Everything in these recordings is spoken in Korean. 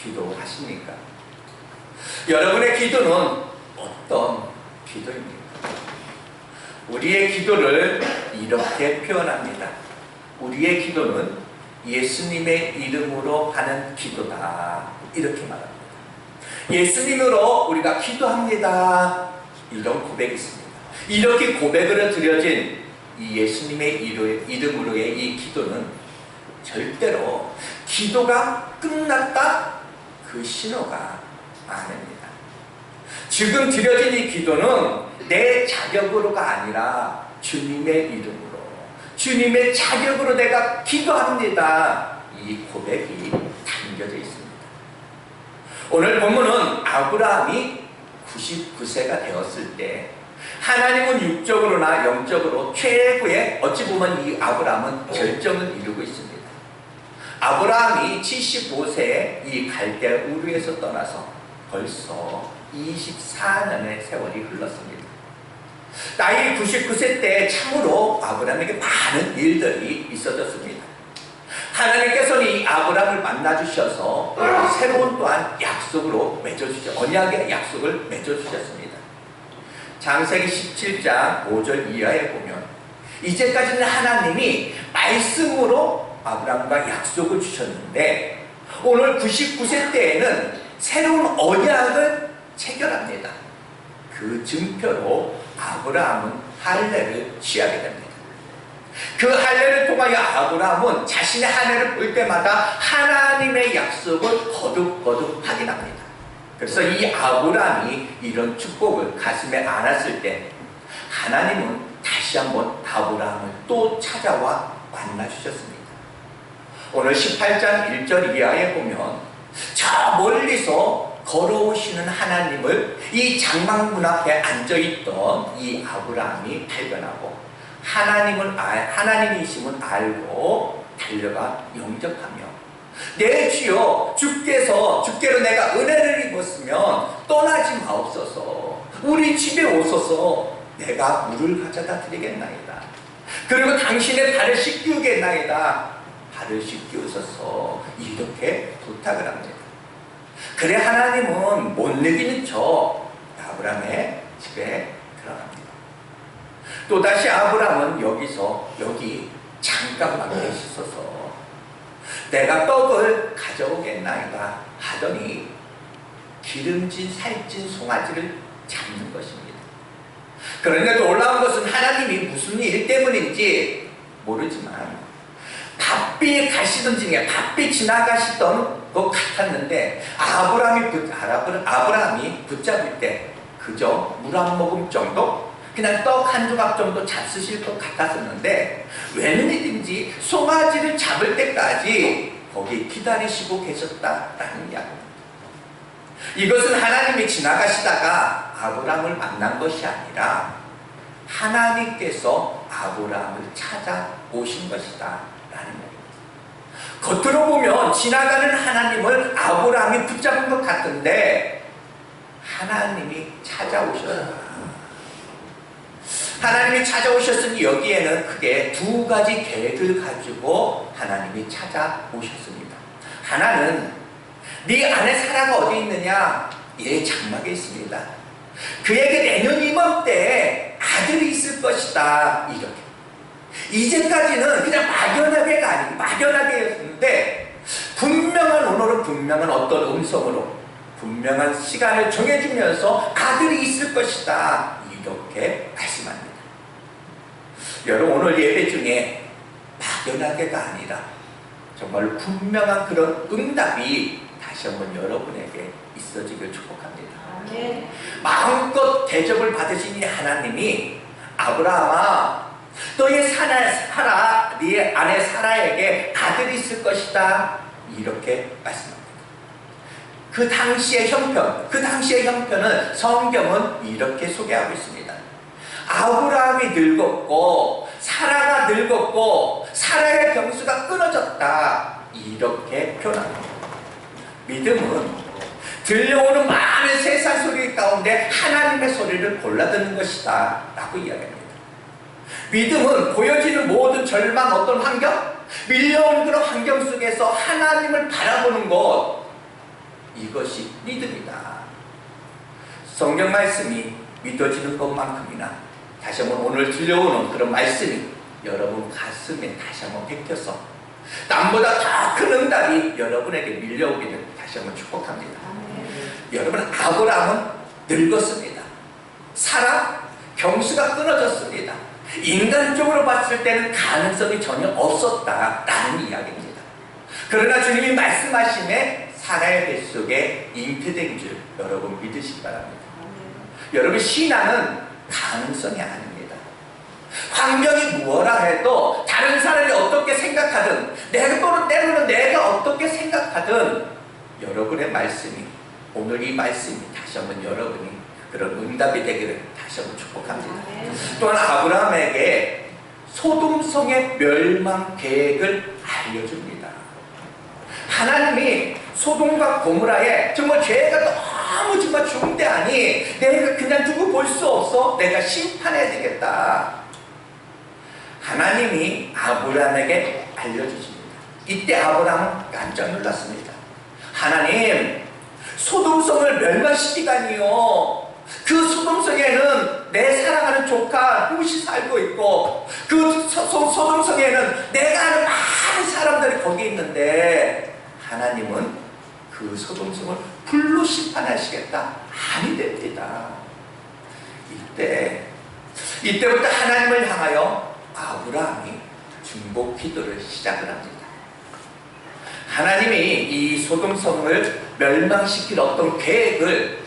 기도하십니까? 여러분의 기도는 어떤 기도입니까? 우리의 기도를 이렇게 표현합니다. 우리의 기도는 예수님의 이름으로 하는 기도다, 이렇게 말합니다. 예수님으로 우리가 기도합니다, 이런 고백이 있습니다. 이렇게 고백으로 드려진 이 예수님의 이름으로의 이 기도는 절대로 기도가 끝났다, 그 신호가 아닙니다. 지금 드려진 이 기도는 내 자격으로가 아니라 주님의 이름으로, 주님의 자격으로 내가 기도합니다, 이 고백이 담겨져 있습니다. 오늘 본문은 아브라함이 99세가 되었을 때 하나님은 육적으로나 영적으로 최고의, 어찌 보면 이 아브라함은 절정을 이루고 있습니다. 아브라함이 75세에 이 갈대 우르에서 떠나서 벌써 24년의 세월이 흘렀습니다. 나이 99세 때 참으로 아브라함에게 많은 일들이 있어졌습니다. 하나님께서는 이 아브라함을 만나주셔서 새로운 또한 약속으로 맺어주셨습니다. 언약의 약속을 맺어주셨습니다. 창세기 17장 5절 이하에 보면 이제까지는 하나님이 말씀으로 아브라함과 약속을 주셨는데 오늘 99세 때에는 새로운 언약을 체결합니다. 그 증표로 아브라함은 할례를 취하게 됩니다. 그 할례를 통하여 아브라함은 자신의 할례를 볼 때마다 하나님의 약속을 거듭 확인합니다. 그래서 이 아브라함이 이런 축복을 가슴에 안았을 때 하나님은 다시 한번 아브라함을 또 찾아와 만나주셨습니다. 오늘 18장 1절 이하에 보면 저 멀리서 걸어오시는 하나님을 이 장막문 앞에 앉아있던 이 아브라함이 발견하고 하나님이심을 알고 달려가 영접하며 내 주여, 주께로 내가 은혜를 입었으면 떠나지 마옵소서, 우리 집에 오소서, 내가 물을 가져다 드리겠나이다, 그리고 당신의 발을 씻기우겠나이다, 발을 씻기우소서, 이렇게 부탁을 합니다. 그래 하나님은 못 이기는 척 아브라함의 집에 들어갑니다. 또다시 아브라함은 여기 잠깐만 계시소서, 내가 떡을 가져오겠나이다 하더니 기름진 살찐 송아지를 잡는 것입니다. 그런데 놀라운 것은 하나님이 무슨 일 때문인지 모르지만 바삐 가시던 중에 바삐 지나가시던 것 같았는데 아브라함이 붙잡을 때 그저 물 한 모금 정도, 그냥 떡 한 조각 정도 잡수실 것 같았었는데 웬일인지 송아지를 잡을 때까지 거기 기다리시고 계셨다라는 이야기입니다. 이것은 하나님이 지나가시다가 아브라함을 만난 것이 아니라 하나님께서 아브라함을 찾아오신 것이다 라는 이야기입니다. 겉으로 보면 지나가는 하나님을 아브라함이 붙잡은 것 같은데 하나님이 찾아오셨다. 하나님이 찾아오셨으니 여기에는 크게 두 가지 계획을 가지고 하나님이 찾아오셨습니다. 하나는 네 안에 사라가 어디 있느냐? 얘 장막에 있습니다. 그에게 내년 이맘때 아들이 있을 것이다, 이렇게. 이제까지는 그냥 막연하게가 아니고 막연하게였는데 오늘은 분명한 어떤 음성으로 분명한 시간을 정해주면서 아들이 있을 것이다, 이렇게 말씀합니다. 여러분, 오늘 예배 중에 막연하게가 아니라 정말 분명한 그런 응답이 다시 한번 여러분에게 있어지길 축복합니다. 네. 마음껏 대접을 받으신 이 하나님이 아브라함아, 너의 네 아내 사라에게 아들이 있을 것이다, 이렇게 말씀합니다. 그 당시의 형편은 성경은 이렇게 소개하고 있습니다. 아브라함이 늙었고 사라가 늙었고 사라의 병수가 끊어졌다, 이렇게 표현합니다. 믿음은 들려오는 많은 세상 소리 가운데 하나님의 소리를 골라 듣는 것이다 라고 이야기합니다. 믿음은 보여지는 모든 절망, 어떤 환경, 밀려오는 그런 환경 속에서 하나님을 바라보는 것, 이것이 믿음이다. 성경 말씀이 믿어지는 것만큼이나 다시 한번 오늘 들려오는 그런 말씀이 여러분 가슴에 다시 한번 베껴서 땀보다 더 큰 응답이 여러분에게 밀려오기를 다시 한번 축복합니다. 여러분, 아브라함은 늙었습니다. 사라, 경수가 끊어졌습니다. 인간적으로 봤을 때는 가능성이 전혀 없었다라는 이야기입니다. 그러나 주님이 말씀하심에 사라의 뱃속에 잉태된 줄 여러분 믿으시기 바랍니다. 여러분, 신앙은 가능성이 아닙니다. 환경이 무엇라 해도 다른 사람이 어떻게 생각하든 때로는 내가 어떻게 생각하든 여러분의 말씀이, 오늘 이 말씀이 다시 한번 여러분이 그런 응답이 되기를 다시 한번 축복합니다. 또한 아브라함에게 소돔성의 멸망 계획을 알려줍니다. 하나님이 소돔과 고모라에 정말 죄가 너무 정말 중대하니 내가 그냥 두고 볼 수 없어, 내가 심판해야 되겠다. 하나님이 아브라함에게 알려주십니다. 이때 아브라함은 깜짝 놀랐습니다. 하나님, 소돔성을 멸망시키다니요. 그 소돔성에는 내 사랑하는 조카 롯이 살고 있고 그 소돔성에는 내가 아는 많은 사람들이 거기 있는데 하나님은 그 소돔성을 불로 심판하시겠다? 아니 됩니다. 이때부터 하나님을 향하여 아브라함이 중보 기도를 시작을 합니다. 하나님이 이 소돔성을 멸망시킬 어떤 계획을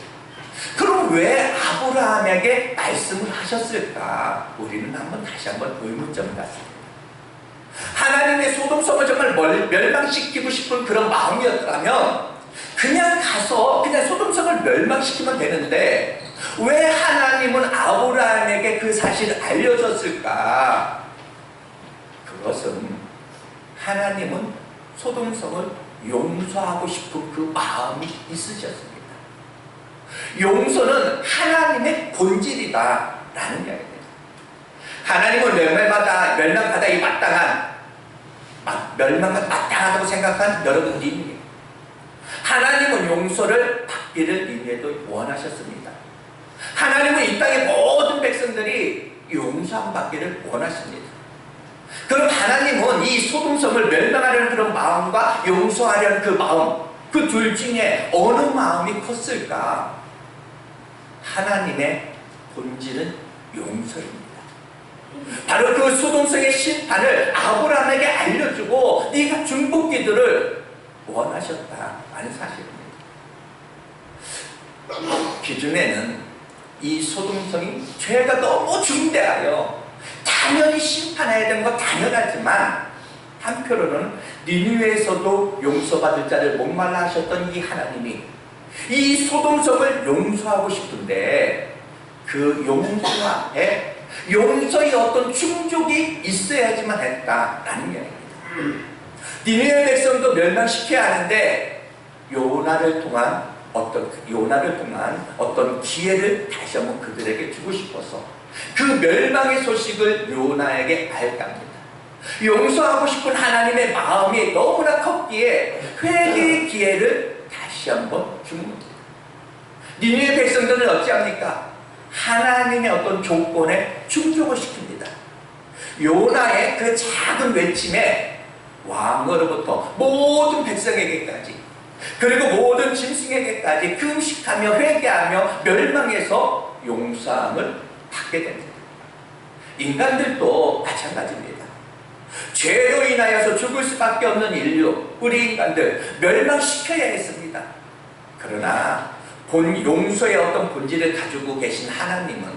그럼 왜 아브라함에게 말씀을 하셨을까? 우리는 다시 한번 의문점을 갖습니다. 하나님의 소돔성을 정말 멸망시키고 싶은 그런 마음이었다면 그냥 가서 그냥 소돔성을 멸망시키면 되는데 왜 하나님은 아브라함에게 그 사실을 알려줬을까? 그것은 하나님은 소돔성을 용서하고 싶은 그 마음이 있으셨습니다. 용서는 하나님의 본질이다라는 이야기입니다. 하나님은 멸망받아 마땅하다고 생각한 여러분들이 하나님은 용서를 받기를 이미에도 원하셨습니다. 하나님은 이 땅의 모든 백성들이 용서함 받기를 원하십니다. 그럼 하나님은 이 소돔성을 멸망하려는 그런 마음과 용서하려는 그 마음, 그 둘 중에 어느 마음이 컸을까? 하나님의 본질은 용서입니다. 바로 그 소돔성의 심판을 아브라함에게 알려주고 네가 중보기도를 원하셨다라는 사실입니다. 기존에는 이 소돔성이 죄가 너무 중대하여 당연히 심판해야 되는 건 당연하지만 한편으로는 니느웨에서도 용서받을 자를 목말라 하셨던 이 하나님이 이 소돔성을 용서하고 싶은데 그 용서 앞에 용서의 어떤 충족이 있어야지만 했다라는 이야기입니다. 니느웨 백성도 멸망시켜야 하는데 요나를 통한 어떤 기회를 다시 한번 그들에게 주고 싶어서 그 멸망의 소식을 요나에게 알게 합니다. 용서하고 싶은 하나님의 마음이 너무나 컸기에 회개의 기회를 다시 한번 주는 겁니다. 니느웨 백성들은 어찌합니까? 하나님의 어떤 조건에 충족을 시킵니다. 요나의 그 작은 외침에 왕으로부터 모든 백성에게까지 그리고 모든 짐승에게까지 금식하며 회개하며 멸망해서 용서함을 받게 됩니다. 인간들도 마찬가지입니다. 죄로 인하여서 죽을 수밖에 없는 인류, 우리 인간들 멸망시켜야 했습니다. 그러나 본 용서의 어떤 본질을 가지고 계신 하나님은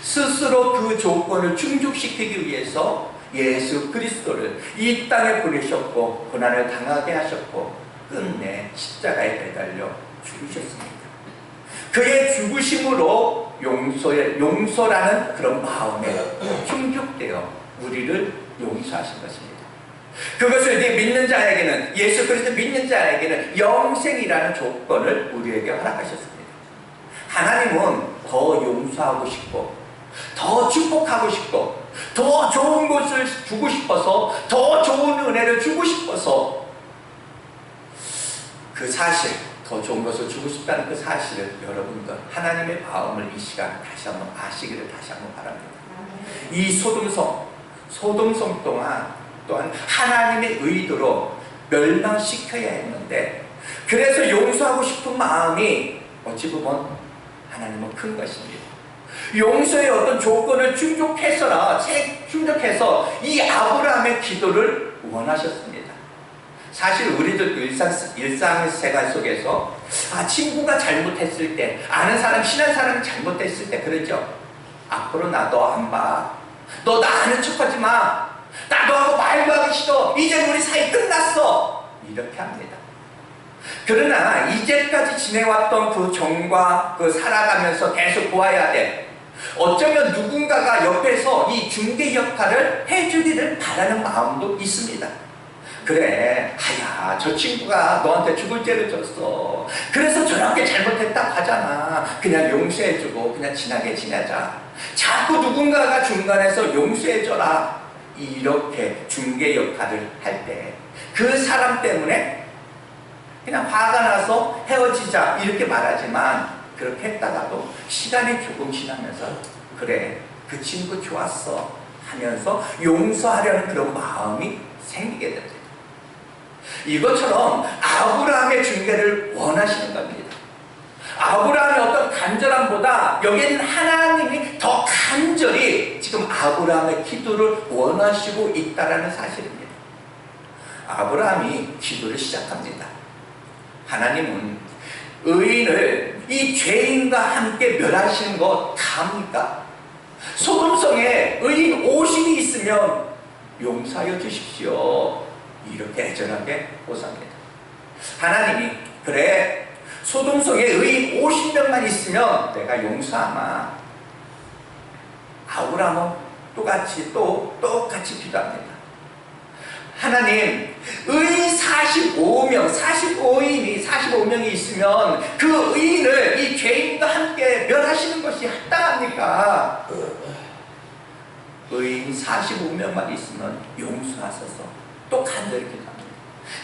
스스로 그 조건을 충족시키기 위해서 예수 그리스도를 이 땅에 보내셨고 고난을 당하게 하셨고 끝내 십자가에 매달려 죽으셨습니다. 그의 죽으심으로 용서라는 그런 마음에 충족되어 우리를 용서하신 것입니다. 그것을 믿는 자에게는, 예수 그리스도 믿는 자에게는 영생이라는 조건을 우리에게 허락하셨습니다. 하나님은 더 용서하고 싶고 더 축복하고 싶고 더 좋은 것을 주고 싶어서 더 좋은 은혜를 주고 싶어서 그 사실, 더 좋은 것을 주고 싶다는 그 사실을 여러분들 하나님의 마음을 이 시간 다시 한번 아시기를 다시 한번 바랍니다. 이 소돔성 또한 하나님의 의도로 멸망시켜야 했는데, 그래서 용서하고 싶은 마음이 어찌 보면 하나님은 큰 것입니다. 용서의 어떤 조건을 충족해서 이 아브라함의 기도를 원하셨습니다. 사실 우리들도 일상생활 속에서 친구가 잘못했을 때, 아는 사람, 친한 사람이 잘못했을 때 그러죠. 앞으로 나 너 안 봐. 너 나 아는 척하지 마. 나 너하고 말도 하기 싫어. 이제 우리 사이 끝났어. 이렇게 합니다. 그러나 이제까지 지내왔던 그 정과 살아가면서 계속 보아야 돼. 어쩌면 누군가가 옆에서 이 중개 역할을 해주기를 바라는 마음도 있습니다. 그래, 저 친구가 너한테 죽을 죄를 졌어. 그래서 저렇게 잘못했다고 하잖아. 그냥 용서해주고 그냥 친하게 지내자. 자꾸 누군가가 중간에서 용서해줘라. 이렇게 중개 역할을 할 때 그 사람 때문에 그냥 화가 나서 헤어지자 이렇게 말하지만, 그렇게 했다가도 시간이 조금 지나면서 그래, 그 친구 좋았어 하면서 용서하려는 그런 마음이 생기게 됩니다. 이것처럼 아브라함의 중개를 원하시는 겁니다. 아브라함의 어떤 간절함보다 여기에는 하나님이 더 간절히 지금 아브라함의 기도를 원하시고 있다는 사실입니다. 아브라함이 기도를 시작합니다. 하나님은 의인을 이 죄인과 함께 멸하시는 거 다 합니까? 소돔성에 의인 50이 있으면 용서하여 주십시오. 이렇게 애절하게 호소합니다. 하나님이 그래, 소돔성에 의인 50명만 있으면 내가 용서하마. 아브라함은 똑같이 기도합니다. 하나님, 의인 45명이 있으면 그 의인을 이 죄인과 함께 멸하시는 것이 합당합니까? 의인 45명만 있으면 용서하소서. 또 간절히 기도합니다.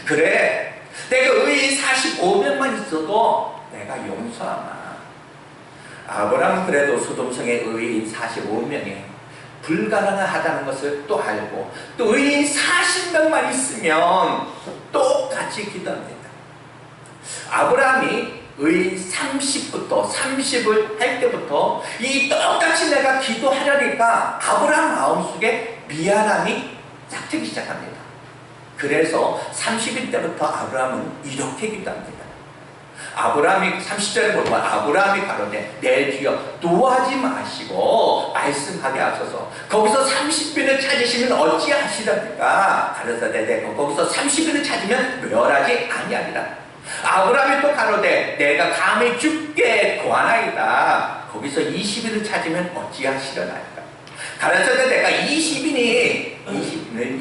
그래, 내가 의인 45명만 있어도 내가 용서하마. 아브라함은 그래도 소돔성의 의인 45명에 불가능하다는 것을 또 알고, 또 의인 40명만 있으면 똑같이 기도합니다. 아브라함이 의인 30을 할 때부터 이 똑같이 내가 기도하려니까 아브라함 마음속에 미안함이 싹트기 시작합니다. 그래서 30일 때부터 아브라함은 이렇게 기도합니다. 아브라함이 30절에 보면 아브라함이 가로되 내 주여 노하지 마시고 말씀하게 하소서. 거기서 30일을 찾으시면 어찌하시렵니까? 가로되 내가 거기서 30일을 찾으면 멸하지 아니하리라. 아브라함이 또 가로되 내가 감히 죽게 고하나이다. 거기서 20일을 찾으면 어찌하시려나이까? 가로되 내가 20인을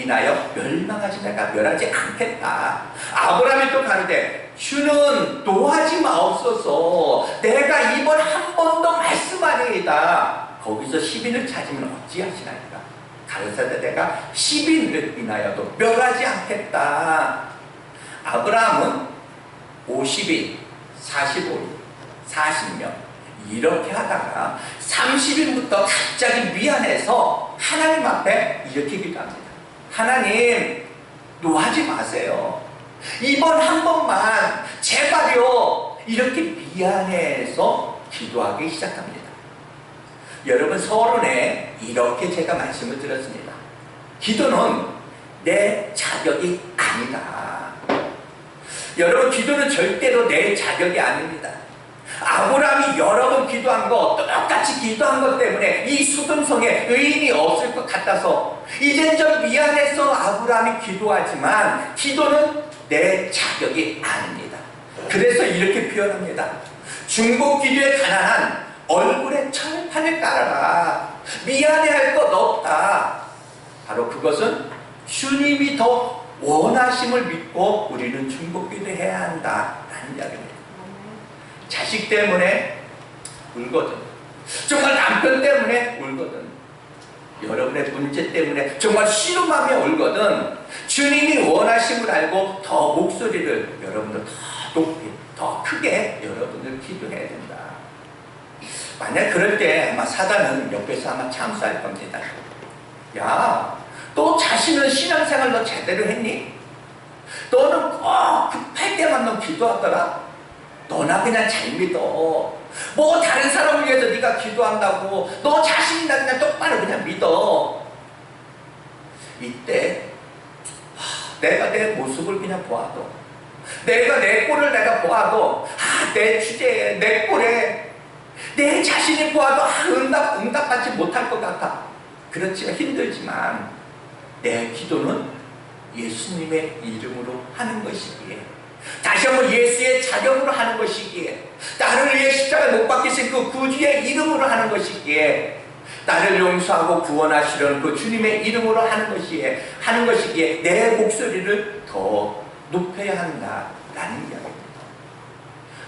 인하여 멸망하지 내가 멸하지 않겠다. 아브라함이 또 가로되 주는 노하지 마옵소서. 내가 이번 한 번 더 말씀하리이다. 거기서 10인을 찾으면 어찌하시나이까? 가로되 내가 10인을 인하여도 멸하지 않겠다. 아브라함은 50인, 45인, 40명 이렇게 하다가 30일부터 갑자기 미안해서 하나님 앞에 이렇게 기도합니다. 하나님, 노하지 마세요. 이번 한 번만 제발요. 이렇게 미안해서 기도하기 시작합니다. 여러분, 서론에 이렇게 제가 말씀을 드렸습니다. 기도는 내 자격이 아니다. 여러분, 기도는 절대로 내 자격이 아닙니다. 아브라함이 여러 번 기도한 거, 똑같이 기도한 것 때문에 이 소돔성에 의인이 없을 것 같아서 이젠 좀 미안해서 아브라함이 기도하지만 기도는 내 자격이 아닙니다. 그래서 이렇게 표현합니다. 중보 기도에 가난한 얼굴에 철판을 깔아라. 미안해할 것 없다. 바로 그것은 주님이 더 원하심을 믿고 우리는 중보 기도해야 한다라는 이야기입니다. 자식 때문에 울거든. 정말 남편 때문에 울거든. 여러분의 문제 때문에 정말 씨름하며 울거든. 주님이 원하심을 알고 더 목소리를 여러분들 더 높이 더 크게 여러분을 기도해야 된다. 만약 그럴 때 아마 사단은 옆에서 아마 참수할 겁니다. 야, 너 자신은 신앙생활 너 제대로 했니? 너는 꼭 급할 때만 너 기도하더라? 너나 그냥 잘 믿어. 뭐 다른 사람을 위해서 네가 기도한다고 너 자신이나 그냥 똑바로 그냥 믿어. 이때 내가 내 모습을 그냥 보아도, 내가 내 꼴을 내가 보아도, 내 주제에 내 꼴에 내 자신이 보아도 응답받지 못할 것 같아. 그렇지만 힘들지만 내 기도는 예수님의 이름으로 하는 것이기에, 다시 한번 예수의 자격으로 하는 것이기에, 나를 위해 십자가에 못 박히신 그 구주의 이름으로 하는 것이기에, 나를 용서하고 구원하시려는 그 주님의 이름으로 하는 것이기에 내 목소리를 더 높여야 한다라는 이야기입니다.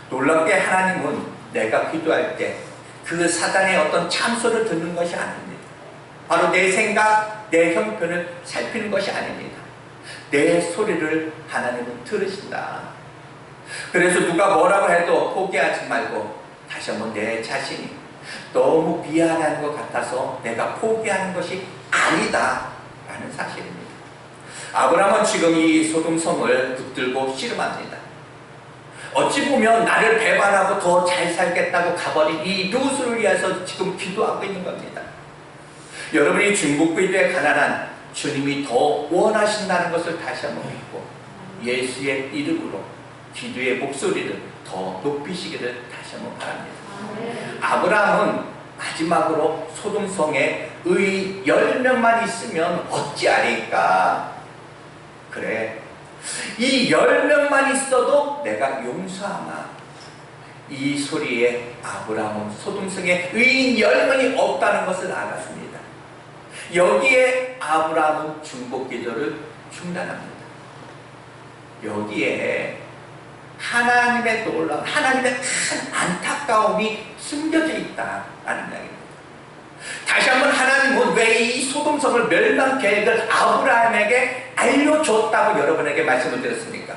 놀랍게 하나님은 내가 기도할 때 그 사단의 어떤 참소를 듣는 것이 아닙니다. 바로 내 생각, 내 형편을 살피는 것이 아닙니다. 내 소리를 하나님은 들으신다. 그래서 누가 뭐라고 해도 포기하지 말고 다시 한번 내 자신이 너무 미안한 것 같아서 내가 포기하는 것이 아니다 라는 사실입니다. 아브라함은 지금 이 소돔성을 붙들고 씨름합니다. 어찌 보면 나를 배반하고 더 잘 살겠다고 가버린 이 롯을 위해서 지금 기도하고 있는 겁니다. 여러분이 중보기도에 가난한 주님이 더 원하신다는 것을 다시 한번 믿고 예수의 이름으로 기도의 목소리를 더 높이시기를 다시 한번 바랍니다. 아브라함은 마지막으로 소돔성에 의 10명만 있으면 어찌하리까? 그래, 이 10명만 있어도 내가 용서하마. 이 소리에 아브라함은 소돔성에 의인 10명이 없다는 것을 알았습니다. 여기에 아브라함은 중보기도를 중단합니다. 여기에 하나님의 놀라운, 하나님의 큰 안타까움이 숨겨져 있다라는 이야기입니다. 다시 한번 하나님은 왜 이 소돔성을 멸망 계획을 아브라함에게 알려줬다고 여러분에게 말씀을 드렸습니까?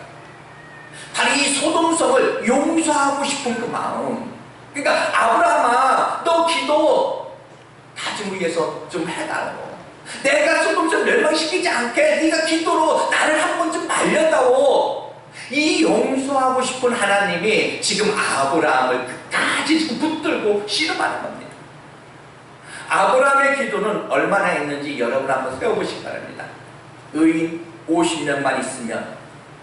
바로 이 소돔성을 용서하고 싶은 그 마음. 그러니까 아브라함아, 너 기도 다짐을 위해서 좀 해달라고. 내가 소돔성 멸망시키지 않게 네가 기도로 나를 한 번 좀 말렸다고. 이 용서하고 싶은 하나님이 지금 아브라함을 끝까지 지금 붙들고 씨름하는 겁니다. 아브라함의 기도는 얼마나 했는지 여러분 한번 세워보시기 바랍니다. 의인 50명만 있으면,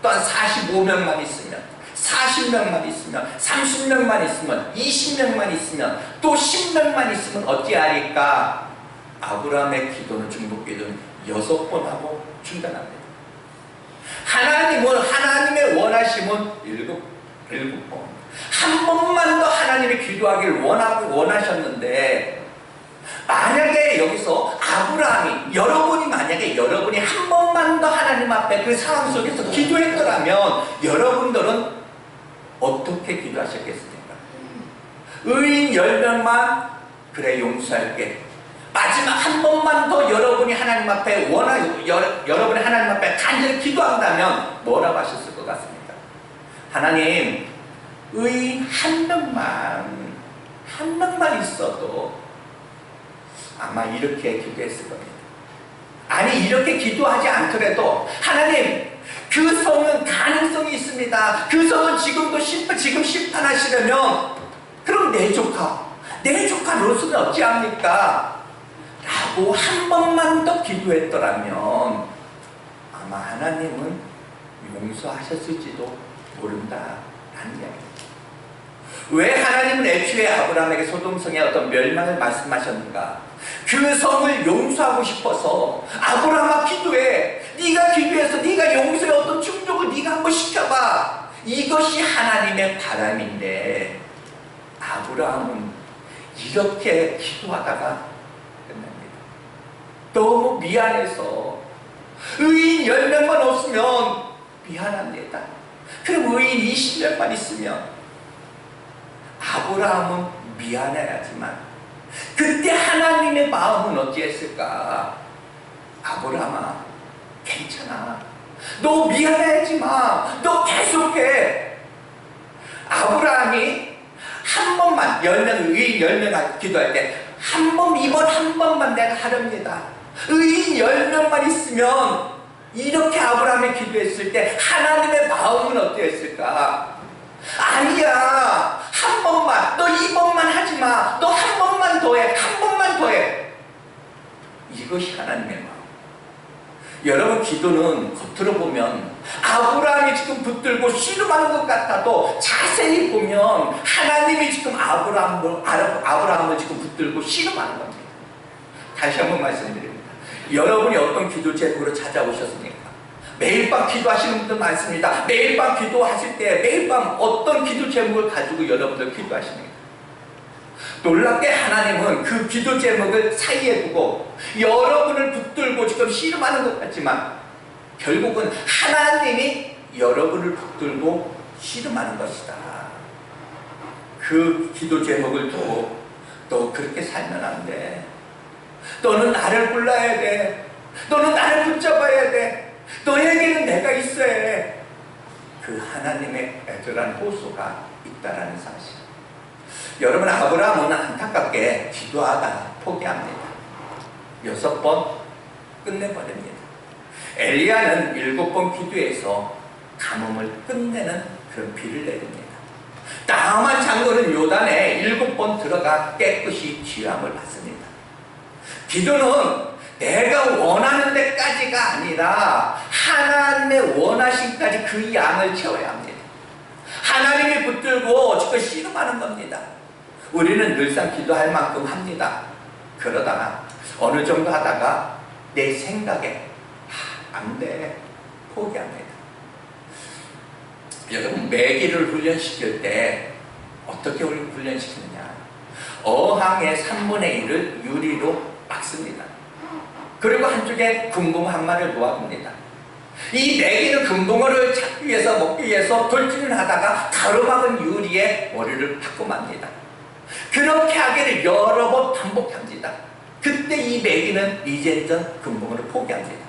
또한 45명만 있으면, 40명만 있으면, 30명만 있으면, 20명만 있으면, 또 10명만 있으면 어찌하리까? 아브라함의 기도는, 중보기도는 6번 하고 중단합니다. 하나님은, 하나님의 원하심은 7번. 한 번만 더 하나님이 기도하기를 원하셨는데, 만약에 여기서 아브라함이, 여러분이 한 번만 더 하나님 앞에 그 상황 속에서 기도했더라면 여러분들은 어떻게 기도하셨겠습니까? 의인 10명만, 그래 용서할게. 마지막 한 번만 더 여러분이 하나님 앞에 여러분이 하나님 앞에 간절히 기도한다면 뭐라고 하셨을 것 같습니까? 하나님, 의인 한 명만 있어도 아마 이렇게 기도했을 겁니다. 아니, 이렇게 기도하지 않더라도 하나님, 그 성은 가능성이 있습니다. 그 성은 지금 심판하시려면 그럼 내 조카 롯은 어찌합니까? 라고 한 번만 더 기도했더라면 아마 하나님은 용서하셨을지도 모른다라는 이야기입니다. 왜 하나님은 애초에 아브라함에게 소돔성의 어떤 멸망을 말씀하셨는가? 그 성을 용서하고 싶어서 아브라함아 기도해. 네가 기도해서 네가 용서의 어떤 충족을 네가 한번 시켜봐. 이것이 하나님의 바람인데 아브라함은 이렇게 기도하다가 끝납니다. 너무 미안해서 의인 10명만 없으면 미안합니다. 그럼 의인 20명만 있으면 아브라함은 미안해야지만 그때 하나님의 마음은 어찌했을까? 아브라함아, 괜찮아. 너 미안해하지 마. 너 계속해. 아브라함이 한 번만 10명, 의인 10명 기도할 때 이번 한 번만 내가 하렵니다. 의인 10명만 있으면 이렇게 아브라함이 기도했을 때 하나님의 마음은 어땠을까? 아니야, 한 번만, 너 이번만 하지마, 너 한 번만 더해, 한 번만 더해. 이것이 하나님의 마음. 여러분, 기도는 겉으로 보면 아브라함이 지금 붙들고 씨름하는 것 같아도 자세히 보면 하나님이 지금 아브라함을 지금 붙들고 씨름하는 겁니다. 다시 한번 말씀드립니다. 여러분이 어떤 기도 제목으로 찾아오셨습니까? 매일 밤 기도하시는 분들 많습니다. 매일 밤 기도하실 때 매일 밤 어떤 기도 제목을 가지고 여러분들 기도하십니까? 놀랍게 하나님은 그 기도 제목을 사이에 두고 여러분을 붙들고 지금 씨름하는 것 같지만 결국은 하나님이 여러분을 붙들고 씨름하는 것이다. 그 기도 제목을 두고 너 그렇게 살면 안 돼. 너는 나를 불러야 돼. 너는 나를 붙잡아야 돼. 너에게는 내가 있어야 해. 그 하나님의 애절한 호소가 있다라는 사실. 여러분, 아브라함은 안타깝게 기도하다 포기합니다. 6번 끝내버립니다. 엘리야는 7번 기도해서 가뭄을 끝내는 그런 비를 내립니다. 나아만 장로는 요단에 7번 들어가 깨끗이 취함을 받습니다. 기도는 내가 원하는 데까지가 아니라 하나님의 원하심까지 그 양을 채워야 합니다. 하나님이 붙들고 지금 씨름하는 겁니다. 우리는 늘상 기도할 만큼 합니다. 그러다가 어느 정도 하다가 내 생각에 안 돼, 포기합니다. 여러분, 매기를 훈련시킬 때 어떻게 훈련시키느냐? 어항의 3분의 1을 유리로 막습니다. 그리고 한쪽에 금붕어 한 마리를 놓아둡니다. 이 매기는 금붕어를 잡기 위해서 먹기 위해서 돌진을 하다가 가로막은 유리에 머리를 박고 맙니다. 그렇게 하기를 여러 번 반복합니다. 그때 이 매기는 이젠전 금붕어를 포기합니다.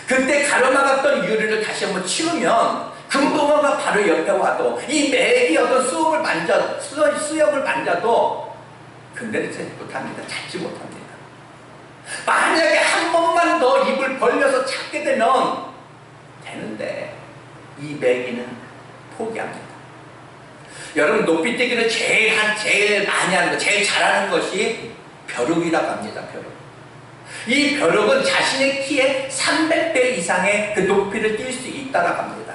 그때 가로막았던 유리를 다시 한번 치우면 금붕어가 바로 옆에 와도 이 매기 어떤 수염을 만져도 근데를 못합니다. 잡지 못합니다. 만약에 한 번만 더 입을 벌려서 찾게 되면 되는데 이 매기는 포기합니다. 여러분, 높이뛰기를 제일 많이 하는 것, 제일 잘하는 것이 벼룩이라고 합니다. 벼룩. 이 벼룩은 자신의 키에 300배 이상의 그 높이를 뛸 수 있다고 합니다.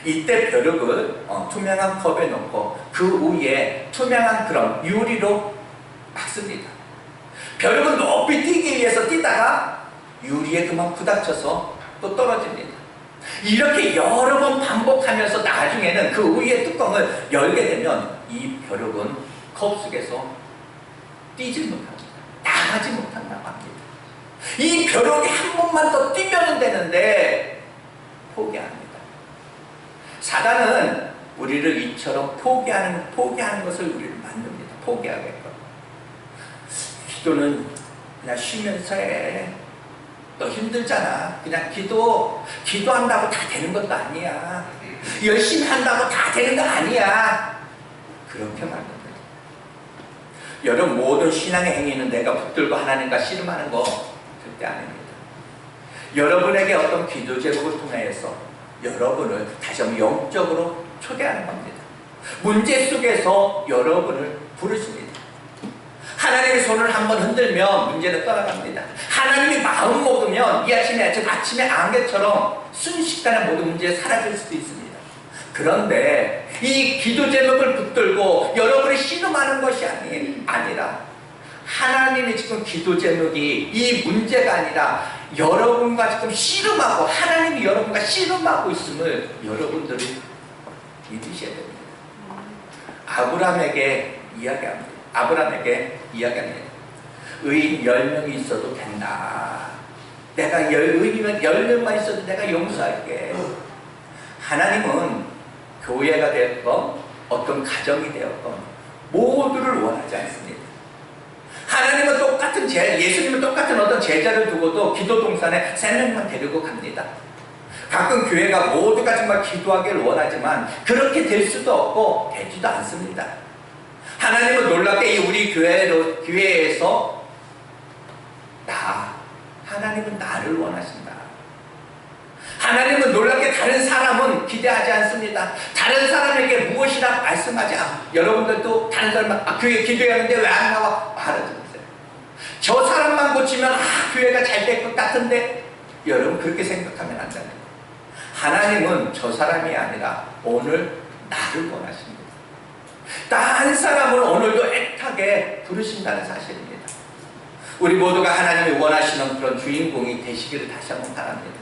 이때 벼룩을 투명한 컵에 넣고 그 위에 투명한 그런 유리로 막습니다. 벼룩은 높이 뛰기 위해서 뛰다가 유리에 그만 부닥쳐서 또 떨어집니다. 이렇게 여러 번 반복하면서 나중에는 그 위에 뚜껑을 열게 되면 이 벼룩은 컵 속에서 뛰지 못합니다. 나가지 못한다고 합니다. 이 벼룩이 한 번만 더 뛰면 되는데 포기합니다. 사단은 우리를 이처럼 포기하는 것을 우리를 만듭니다. 포기하게끔. 기도는 그냥 쉬면서 해. 너 힘들잖아. 그냥 기도한다고 다 되는 것도 아니야. 열심히 한다고 다 되는 거 아니야. 그렇게 만듭니다. 여러분, 모든 신앙의 행위는 내가 붙들고 하나님과 씨름하는 거 절대 아닙니다. 여러분에게 어떤 기도 제목을 통해서 여러분을 다시 한번 영적으로 초대하는 겁니다. 문제 속에서 여러분을 부르십니다. 하나님의 손을 한번 흔들면 문제는 떠나갑니다. 하나님이 마음 먹으면 이 아침에 안개처럼 순식간에 모든 문제가 사라질 수도 있습니다. 그런데 이 기도 제목을 붙들고 여러분이 씨름하는 것이 아니라 하나님의 지금 기도 제목이 이 문제가 아니라 여러분과 지금 씨름하고 하나님이 여러분과 씨름하고 있음을 여러분들이 믿으셔야 됩니다. 아브라함에게 이야기합니다. 의인 10명이 있어도 된다. 내가 의인이면 10명만 있어도 내가 용서할게. 하나님은 교회가 되었건 어떤 가정이 되었건 모두를 원하지 않습니다. 하나님은 예수님은 똑같은 어떤 제자를 두고도 기도 동산에 3명만 데리고 갑니다. 가끔 교회가 모두가 정말 기도하기를 원하지만 그렇게 될 수도 없고 되지도 않습니다. 하나님은 놀랍게 우리 교회에서 하나님은 나를 원하신다. 하나님은 놀랍게 다른 사람은 기대하지 않습니다. 다른 사람에게 무엇이라 말씀하지 않고, 여러분들도 다른 사람 교회 기도하는데 왜 안 나와? 말하지 마세요. 저 사람만 고치면 교회가 잘 될 것 같은데, 여러분 그렇게 생각하면 안 됩니다. 하나님은 저 사람이 아니라 오늘 나를 원하십니다. 다른 사람을 오늘도 애타게 부르신다는 사실입니다. 우리 모두가 하나님이 원하시는 그런 주인공이 되시기를 다시 한번 바랍니다.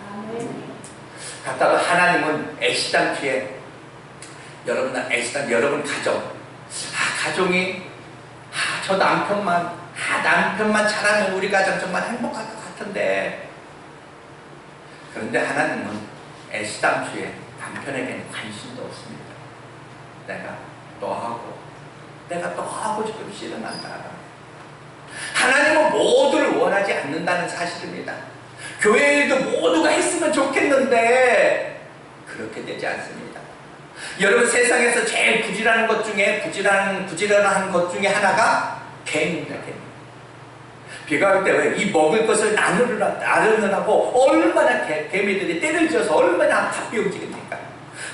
갔다가 하나님은 애시당초에 여러분 가정이 저 남편만 잘하면 우리 가정 정말 행복할 것 같은데, 그런데 하나님은 애시당초에 남편에게는 관심도 없습니다. 내가 또 하고 싶은 일은 한다. 하나님은 모두를 원하지 않는다는 사실입니다. 교회 일도 모두가 했으면 좋겠는데 그렇게 되지 않습니다. 여러분, 세상에서 제일 부지런한 것 중에 하나가 개입니다. 비가 올 때 왜 이 먹을 것을 나누느라고 얼마나 개미들이 때를 지어서 얼마나 바삐 움직입니까?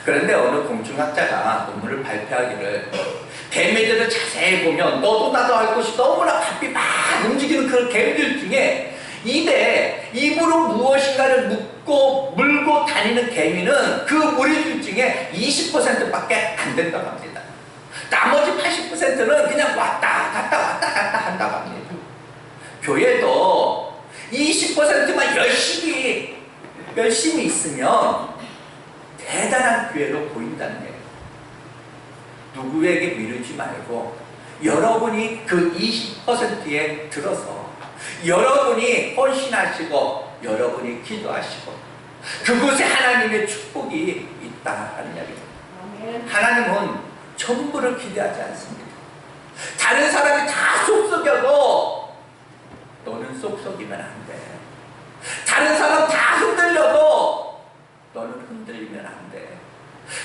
그런데 어느 공중학자가 논문을 발표하기를, 개미들을 자세히 보면 너도 나도 알 것이 너무나 바삐 막 움직이는 그 개미들 중에 입으로 무엇인가를 물고 다니는 개미는 그 무리들 중에 20%밖에 안 된다고 합니다. 나머지 80%는 그냥 왔다 갔다 한다고 합니다. 교회도 20%만 열심히 있으면 대단한 교회로 보인다는 얘기예요. 누구에게 미루지 말고 여러분이 그 20%에 들어서 여러분이 헌신하시고 여러분이 기도하시고 그곳에 하나님의 축복이 있다는 이야기입니다. 하나님은 전부를 기대하지 않습니다. 다른 사람이 다 속썩여도 너는 속썩이면 안 돼. 다른 사람 다 흔들려도 너는 흔들리면 안 돼.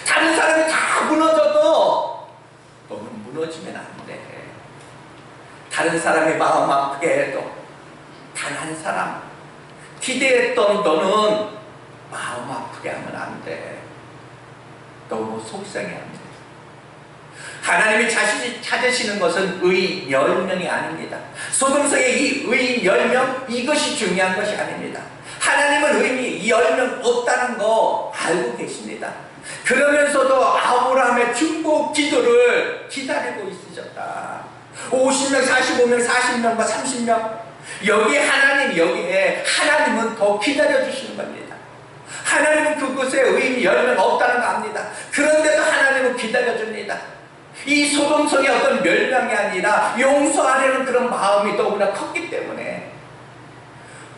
다른 사람이 다 무너져도 너는 무너지면 안 돼. 다른 사람이 마음 아프게 해도 단 한 사람 기대했던 너는 마음 아프게 하면 안 돼. 너무 속상해합니다. 하나님이 자신이 찾으시는 것은 의인 10명이 아닙니다. 소돔성의 이 의인 10명, 이것이 중요한 것이 아닙니다. 하나님은 의인이 10명 없다는 거 알고 계십니다. 그러면서도 아브라함의 중보 기도를 기다리고 있으셨다. 50명, 45명, 40명과 30명, 여기에 하나님은 더 기다려주시는 겁니다. 하나님은 그곳에 의인이 10명 없다는 거 압니다. 그런데도 하나님은 기다려줍니다. 이 소돔성의 어떤 멸망이 아니라 용서하려는 그런 마음이 너무나 컸기 때문에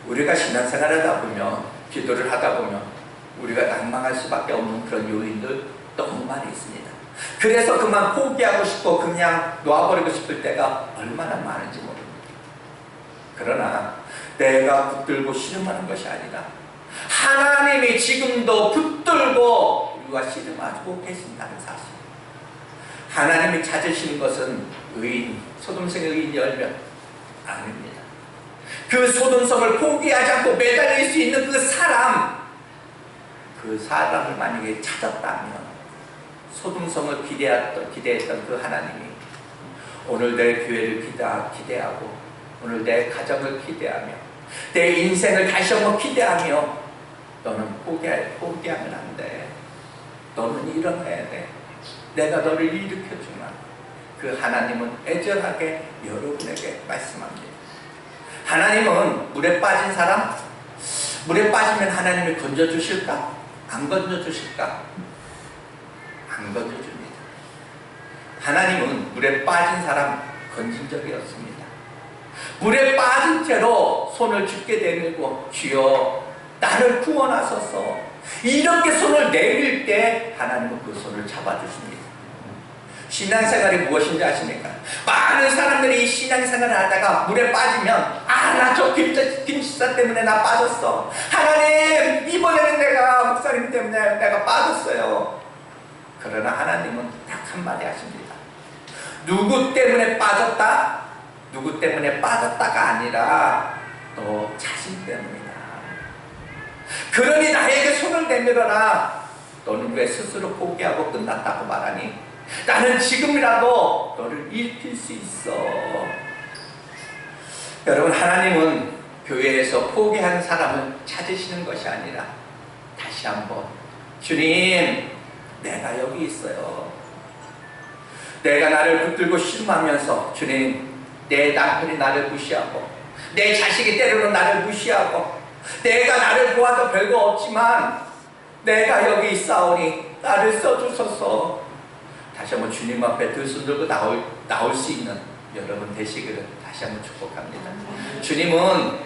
우리가 신앙생활을 하다 보면, 기도를 하다 보면 우리가 낭망할 수밖에 없는 그런 요인들 너무 많이 있습니다. 그래서 그만 포기하고 싶고 그냥 놓아버리고 싶을 때가 얼마나 많은지 모릅니다. 그러나 내가 붙들고 씨름하는 것이 아니라 하나님이 지금도 붙들고 우리와 씨름하고 계신다는 사실. 하나님이 찾으시는 것은 소돔성의 의인 10명 아닙니다. 그 소돔성을 포기하지 않고 매달릴 수 있는 그 사람을 만약에 찾았다면, 소돔성을 기대했던 그 하나님이 오늘 내 교회를 기대하고 오늘 내 가정을 기대하며 내 인생을 다시 한번 기대하며 너는 포기하면 안 돼. 너는 일어나야 돼. 내가 너를 일으켜주마. 그 하나님은 애절하게 여러분에게 말씀합니다. 하나님은 물에 빠진 사람, 물에 빠지면 하나님이 건져주실까? 안 건져주실까? 안 건져줍니다. 하나님은 물에 빠진 사람 건진 적이 없습니다. 물에 빠진 채로 손을 주께 내밀고 주여 나를 구원하소서 이렇게 손을 내밀 때 하나님은 그 손을 잡아주십니다. 신앙생활이 무엇인지 아십니까? 많은 사람들이 이 신앙생활을 하다가 물에 빠지면 나 저 김집사 때문에 나 빠졌어. 하나님, 이번에는 내가 목사님 때문에 내가 빠졌어요. 그러나 하나님은 딱 한마디 하십니다. 누구 때문에 빠졌다? 누구 때문에 빠졌다가 아니라 너 자신 때문이다. 그러니 나에게 손을 내밀어라. 너는 왜 스스로 포기하고 끝났다고 말하니? 나는 지금이라도 너를 일으킬 수 있어. 여러분, 하나님은 교회에서 포기한 사람을 찾으시는 것이 아니라 다시 한번 주님, 내가 여기 있어요. 내가 나를 붙들고 씨름하면서 주님, 내 남편이 나를 무시하고 내 자식이 때로는 나를 무시하고 내가 나를 보아도 별거 없지만 내가 여기 있사오니 나를 써주소서. 다시 한번 주님 앞에 두 손 들고 나올 수 있는 여러분 되시기를 다시 한번 축복합니다. 주님은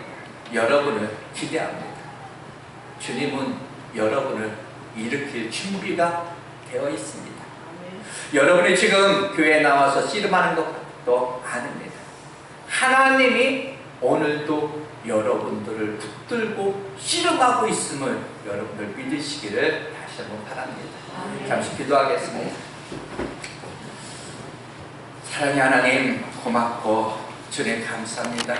여러분을 기대합니다. 주님은 여러분을 일으킬 준비가 되어 있습니다. 여러분이 지금 교회에 나와서 씨름하는 것도 아닙니다. 하나님이 오늘도 여러분들을 붙들고 씨름하고 있음을 여러분들 믿으시기를 다시 한번 바랍니다. 잠시 기도하겠습니다. 사랑의 하나님, 고맙고 주님 감사합니다.